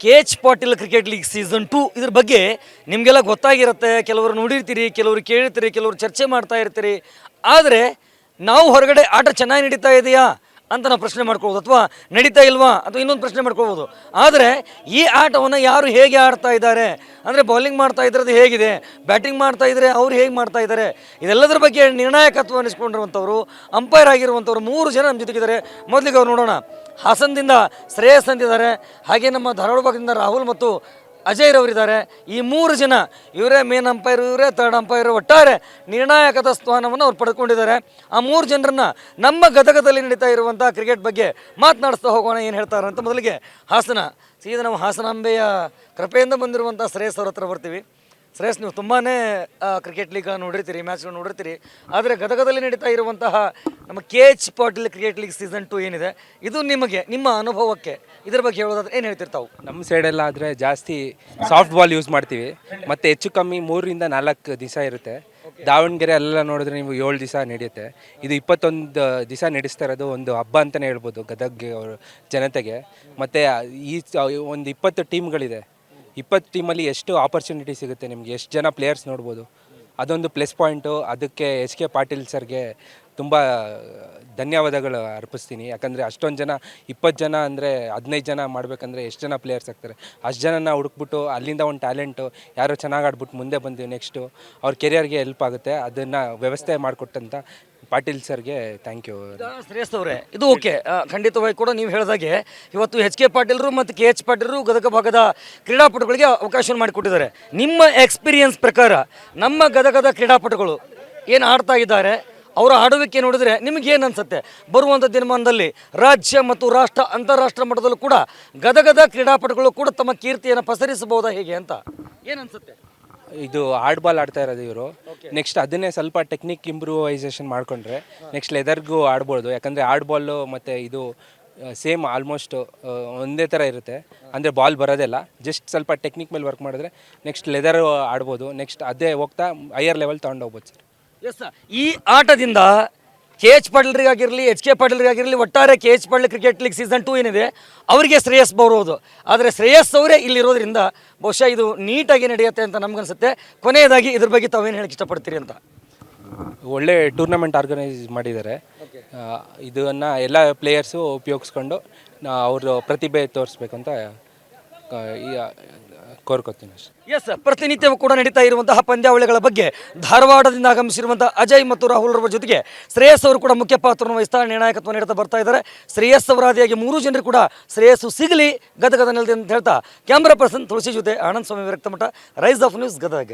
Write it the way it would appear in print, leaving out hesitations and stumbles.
K H Patil cricket league season 2 ಇದ್ರ ಬಗ್ಗೆ ನಿಮಗೆಲ್ಲ ಗೊತ್ತಾಗಿರುತ್ತೆ. ಕೆಲವರು ನೋಡಿರ್ತೀರಿ, ಕೆಲವರು ಕೇಳಿರ್ತೀರಿ, ಕೆಲವರು ಚರ್ಚೆ ಮಾಡ್ತಾ ಇರ್ತೀರಿ. ಆದರೆ ನಾವು ಹೊರಗಡೆ ಆಟ ಚೆನ್ನಾಗಿ ನಡೀತಾ ಇದೆಯಾ ಅಂತ ನಾವು ಪ್ರಶ್ನೆ ಮಾಡ್ಕೊಳ್ಬೋದು, ಅಥವಾ ನಡೀತಾ ಇಲ್ವಾ ಅಥವಾ ಇನ್ನೊಂದು ಪ್ರಶ್ನೆ ಮಾಡ್ಕೊಳ್ಬೋದು. ಆದರೆ ಈ ಆಟವನ್ನು ಯಾರು ಹೇಗೆ ಆಡ್ತಾ ಇದ್ದಾರೆ, ಅಂದರೆ ಬೌಲಿಂಗ್ ಮಾಡ್ತಾ ಇದ್ರದ್ದು ಹೇಗಿದೆ, ಬ್ಯಾಟಿಂಗ್ ಮಾಡ್ತಾ ಇದ್ದರೆ ಅವ್ರು ಹೇಗೆ ಮಾಡ್ತಾ ಇದ್ದಾರೆ, ಇದೆಲ್ಲದರ ಬಗ್ಗೆ ನಿರ್ಣಾಯಕತ್ವ ಅನಿಸ್ಕೊಂಡಿರುವಂಥವ್ರು, ಅಂಪೈರ್ ಆಗಿರುವಂಥವ್ರು 3 ಜನ ನಮ್ಮ ಜೊತೆಗಿದ್ದಾರೆ. ಮೊದಲಿಗೆ ಅವ್ರು ನೋಡೋಣ. ಹಾಸನದಿಂದ ಶ್ರೇಯಸ್ ಅಂತಿದ್ದಾರೆ, ಹಾಗೆ ನಮ್ಮ ಧಾರವಾಡ ಭಾಗದಿಂದ ರಾಹುಲ್ ಮತ್ತು ಅಜಯ್ ರವರಿದ್ದಾರೆ. ಈ 3 ಜನ ಇವರೇ ಮೇನ್ ಅಂಪೈರ್, ಇವರೇ ಥರ್ಡ್ ಅಂಪೈರ್, ಒಟ್ಟಾರೆ ನಿರ್ಣಾಯಕದ ಸ್ಥಾನವನ್ನು ಅವ್ರು ಪಡೆದುಕೊಂಡಿದ್ದಾರೆ. ಆ 3 ಜನರನ್ನು ನಮ್ಮ ಗದಗದಲ್ಲಿ ನಡೀತಾ ಇರುವಂಥ ಕ್ರಿಕೆಟ್ ಬಗ್ಗೆ ಮಾತನಾಡಿಸ್ತಾ ಹೋಗೋಣ. ಏನು ಹೇಳ್ತಾರೆ ಅಂತ ಮೊದಲಿಗೆ ಹಾಸನ, ಸೀದಾ ನಾವು ಹಾಸನಾಂಬೆಯ ಕೃಪೆಯಿಂದ ಬಂದಿರುವಂಥ ಶ್ರೇಯಸ್ ಅವ್ರ ಹತ್ರ ಬರ್ತೀವಿ. ಶ್ರೇಯಸ್, ನೀವು ತುಂಬಾ ಕ್ರಿಕೆಟ್ ಲೀಗ್ ನೋಡಿರ್ತೀರಿ, ಮ್ಯಾಚ್ಗಳು ನೋಡಿರ್ತೀರಿ. ಆದರೆ ಗದಗದಲ್ಲಿ ನಡೀತಾ ಇರುವಂತಹ ನಮ್ಮ K H Patil cricket league season 2 ಏನಿದೆ, ಇದು ನಿಮಗೆ ನಿಮ್ಮ ಅನುಭವಕ್ಕೆ ಇದ್ರ ಬಗ್ಗೆ ಹೇಳೋದಾದ್ರೆ ಏನು ಹೇಳ್ತಿರ್ತಾವೆ? ನಮ್ಮ ಸೈಡೆಲ್ಲ ಆದರೆ ಜಾಸ್ತಿ ಸಾಫ್ಟ್ ಬಾಲ್ ಯೂಸ್ ಮಾಡ್ತೀವಿ, ಮತ್ತು ಹೆಚ್ಚು ಕಮ್ಮಿ 3ರಿಂದ 4 ದಿವಸ ಇರುತ್ತೆ. ದಾವಣಗೆರೆ ಎಲ್ಲ ನೋಡಿದ್ರೆ ನೀವು 7 ದಿವಸ ನಡೆಯುತ್ತೆ. ಇದು 21 ದಿವಸ ನಡೆಸ್ತಾ ಇರೋದು ಒಂದು ಹಬ್ಬ ಅಂತಲೇ ಹೇಳ್ಬೋದು ಗದಗ್ಗೆ ಅವ್ರ ಜನತೆಗೆ. ಮತ್ತು ಈ ಒಂದು 20 ಟೀಮ್ಗಳಿದೆ. 20 ಟೀಮಲ್ಲಿ ಎಷ್ಟು ಆಪರ್ಚುನಿಟಿ ಸಿಗುತ್ತೆ ನಿಮಗೆ, ಎಷ್ಟು ಜನ ಪ್ಲೇಯರ್ಸ್ ನೋಡ್ಬೋದು, ಅದೊಂದು ಪ್ಲಸ್ ಪಾಯಿಂಟು. ಅದಕ್ಕೆ ಎಚ್ ಕೆ ಪಾಟೀಲ್ ಸರ್ಗೆ ತುಂಬ ಧನ್ಯವಾದಗಳು ಅರ್ಪಿಸ್ತೀನಿ. ಯಾಕಂದರೆ ಅಷ್ಟೊಂದು ಜನ, 20 ಜನ ಅಂದರೆ 15 ಜನ ಮಾಡಬೇಕಂದ್ರೆ ಎಷ್ಟು ಜನ ಪ್ಲೇಯರ್ಸ್ ಆಗ್ತಾರೆ. ಅಷ್ಟು ಜನನ ಹುಡುಕ್ಬಿಟ್ಟು ಅಲ್ಲಿಂದ ಒಂದು ಟ್ಯಾಲೆಂಟು ಯಾರೋ ಚೆನ್ನಾಗಿ ಆಡ್ಬಿಟ್ಟು ಮುಂದೆ ಬಂದೀವಿ, ನೆಕ್ಸ್ಟು ಅವ್ರ ಕೆರಿಯರ್ಗೆ ಹೆಲ್ಪ್ ಆಗುತ್ತೆ. ಅದನ್ನು ವ್ಯವಸ್ಥೆ ಮಾಡಿಕೊಟ್ಟಂಥ ಪಾಟೀಲ್ ಸರ್ಗೆ ಥ್ಯಾಂಕ್ ಯು. ಶ್ರೇಯಸ್ ಅವರೇ, ಇದು ಓಕೆ, ಖಂಡಿತವಾಗಿ ಕೂಡ ನೀವು ಹೇಳಿದಾಗೆ ಇವತ್ತು ಎಚ್ ಕೆ ಪಾಟೀಲರು ಮತ್ತು ಕೆ ಎಚ್ ಪಾಟೀಲರು ಗದಗ ಭಾಗದ ಕ್ರೀಡಾಪಟುಗಳಿಗೆ ಅವಕಾಶ ಮಾಡಿಕೊಟ್ಟಿದ್ದಾರೆ. ನಿಮ್ಮ ಎಕ್ಸ್ಪೀರಿಯನ್ಸ್ ಪ್ರಕಾರ ನಮ್ಮ ಗದಗದ ಕ್ರೀಡಾಪಟುಗಳು ಏನು ಆಡ್ತಾ ಇದ್ದಾರೆ, ಅವರ ಆಡುವಿಕೆ ನೋಡಿದರೆ ನಿಮಗೇನು ಅನಿಸುತ್ತೆ? ಬರುವಂಥ ದಿನಮಾನದಲ್ಲಿ ರಾಜ್ಯ ಮತ್ತು ರಾಷ್ಟ್ರ, ಅಂತಾರಾಷ್ಟ್ರ ಮಟ್ಟದಲ್ಲೂ ಕೂಡ ಗದಗದ ಕ್ರೀಡಾಪಟುಗಳು ಕೂಡ ತಮ್ಮ ಕೀರ್ತಿಯನ್ನು ಪಸರಿಸಬಹುದಾ ಹೇಗೆ ಅಂತ ಏನು ಅನಿಸುತ್ತೆ? ಇದು ಹಾರ್ಡ್ ಬಾಲ್ ಆಡ್ತಾ ಇರೋದು ಇವರು. ನೆಕ್ಸ್ಟ್ ಅದನ್ನೇ ಸ್ವಲ್ಪ ಟೆಕ್ನಿಕ್ ಇಂಪ್ರೂವೈಸೇಷನ್ ಮಾಡಿಕೊಂಡ್ರೆ ನೆಕ್ಸ್ಟ್ ಲೆದರ್ಗೂ ಆಡ್ಬೋದು. ಯಾಕಂದರೆ ಹಾರ್ಡ್ ಬಾಲು ಮತ್ತು ಇದು ಸೇಮ್ ಆಲ್ಮೋಸ್ಟ್ ಒಂದೇ ಥರ ಇರುತ್ತೆ. ಅಂದರೆ ಬಾಲ್ ಬರೋದಿಲ್ಲ, ಜಸ್ಟ್ ಸ್ವಲ್ಪ ಟೆಕ್ನಿಕ್ ಮೇಲೆ ವರ್ಕ್ ಮಾಡಿದ್ರೆ ನೆಕ್ಸ್ಟ್ ಲೆದರ್ ಆಡ್ಬೋದು. ನೆಕ್ಸ್ಟ್ ಅದೇ ಹೋಗ್ತಾ ಹೈಯರ್ ಲೆವೆಲ್ ತೊಗೊಂಡೋಗ್ಬೋದು ಸರ್. ಎಸ್, ಈ ಆಟದಿಂದ ಕೆ ಎಚ್ ಪಾಟೀಲ್ರಿಗಾಗಿರಲಿ, ಎಚ್ ಕೆ ಪಾಟೀಲ್ರಿಗಾಗಿರಲಿ, ಒಟ್ಟಾರೆ K H Patil cricket league season 2 ಏನಿದೆ ಅವರಿಗೆ ಶ್ರೇಯಸ್ ಬರೋದು. ಆದರೆ ಶ್ರೇಯಸ್ ಅವರೇ ಇಲ್ಲಿರೋದ್ರಿಂದ ಬಹುಶಃ ಇದು ನೀಟಾಗಿ ನಡೆಯುತ್ತೆ ಅಂತ ನಮ್ಗನ್ಸುತ್ತೆ. ಕೊನೆಯದಾಗಿ ಇದ್ರ ಬಗ್ಗೆ ತಾವೇನು ಹೇಳಕ್ಕೆ ಇಷ್ಟಪಡ್ತೀರಿ ಅಂತ? ಒಳ್ಳೆ ಟೂರ್ನಮೆಂಟ್ ಆರ್ಗನೈಸ್ ಮಾಡಿದ್ದಾರೆ. ಇದನ್ನು ಎಲ್ಲ ಪ್ಲೇಯರ್ಸು ಉಪಯೋಗಿಸ್ಕೊಂಡು ಅವರು ಪ್ರತಿಭೆ ತೋರಿಸ್ಬೇಕಂತ ಕೋರ್ಕೋತೀನಿ ಅಷ್ಟೇ. ಎಸ್, ಪ್ರತಿನಿತ್ಯವೂ ಕೂಡ ನಡೀತಾ ಇರುವಂತಹ ಪಂದ್ಯಾವಳಿಗಳ ಬಗ್ಗೆ ಧಾರವಾಡದಿಂದ ಆಗಮಿಸಿರುವಂತಹ ಅಜಯ್ ಮತ್ತು ರಾಹುಲ್ ಅವರ ಜೊತೆಗೆ ಶ್ರೇಯಸ್ ಅವರು ಕೂಡ ಮುಖ್ಯ ಪಾತ್ರವನ್ನು ವಹಿಸ್ತಾ ನಿರ್ಣಾಯಕತ್ವ ನೀಡುತ್ತಾ ಬರ್ತಾ ಇದ್ದಾರೆ. ಶ್ರೇಯಸ್ ಅವರಾದಿಯಾಗಿ 3 ಜನರು ಕೂಡ ಶ್ರೇಯಸ್ಸು ಸಿಗಲಿ ಗದಗದ ನೆಲದಲ್ಲಿ ಅಂತ ಹೇಳ್ತಾ ಕ್ಯಾಮ್ರಾ ಪರ್ಸನ್ ತುಳಸಿ ಜೊತೆ ಆನಂದ್ ಸ್ವಾಮಿ Viraktamath, rise of news Gadag.